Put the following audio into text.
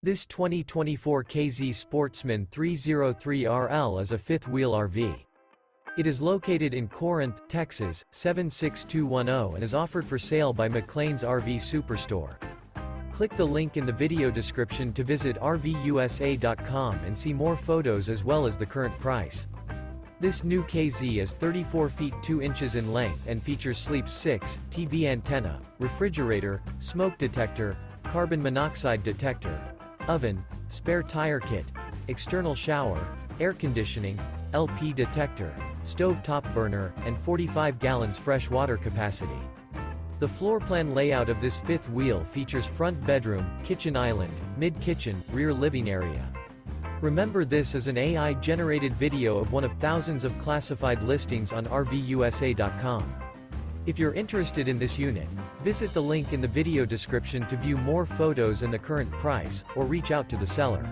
This 2024 K-Z Sportsmen 303RL is a fifth-wheel RV. It is located in Corinth, Texas, 76210 and is offered for sale by McClain's RV Superstore. Click the link in the video description to visit RVUSA.com and see more photos as well as the current price. This new K-Z is 34 feet 2 inches in length and features Sleep 6, TV antenna, refrigerator, smoke detector, carbon monoxide detector, oven, spare tire kit, external shower, air conditioning, LP detector, stove-top burner, and 45 gallons fresh water capacity. The floor plan layout of this fifth wheel features front bedroom, kitchen island, mid-kitchen, rear living area. Remember, this is an AI-generated video of one of thousands of classified listings on RVUSA.com. If you're interested in this unit, visit the link in the video description to view more photos and the current price, or reach out to the seller.